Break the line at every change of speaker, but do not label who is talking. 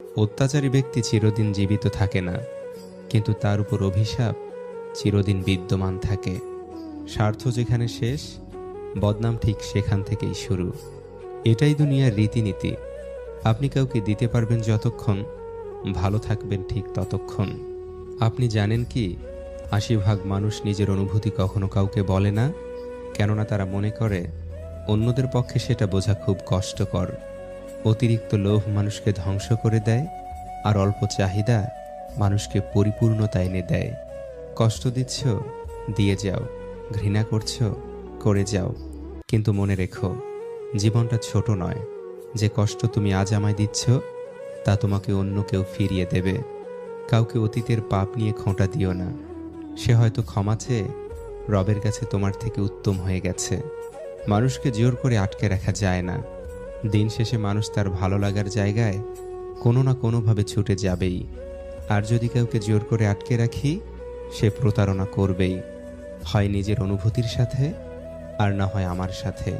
অত্যাচারী ব্যক্তি চিরদিন জীবিত থাকে না, কিন্তু তার উপর অভিশাপ চিরদিন বিদ্যমান থাকে। স্বার্থ যেখানে শেষ, বদনাম ঠিক সেখান থেকেই শুরু। এটাই দুনিয়ার রীতিনীতি। আপনি কাউকে দিতে পারবেন যতক্ষণ, ভালো থাকবেন ঠিক ততক্ষণ। আপনি জানেন কি, ৮০ ভাগ মানুষ নিজের অনুভূতি কখনো কাউকে বলে না, কেননা তারা মনে করে অন্যদের পক্ষে সেটা বোঝা খুব কষ্টকর। অতিরিক্ত লোভ মানুষকে ধ্বংস করে দেয়, আর অল্প চাহিদা মানুষকে পরিপূর্ণতা এনে দেয়। কষ্ট দিচ্ছ, দিয়ে যাও। ঘৃণা করছো, করে যাও। কিন্তু মনে রেখো, জীবনটা ছোট নয়। যে কষ্ট তুমি আজ আমায় দিচ্ছ, তা তোমাকে অন্য কেউ ফিরিয়ে দেবে। কাউকে অতীতের পাপ নিয়ে খোঁটা দিও না। সে হয়তো ক্ষমা চেয়ে রবের কাছে তোমার থেকে উত্তম হয়ে গেছে। মানুষকে জোর করে আটকে রাখা যায় না। দিন শেষে মানুষ তার ভালো লাগার জায়গায় কোনো না কোনোভাবে ছুটে যাবেই। আর যদি কাউকে জোর করে আটকে রাখি, সে প্রতারণা করবেই, হয় নিজের অনুভূতির সাথে, আর না হয় আমার সাথে।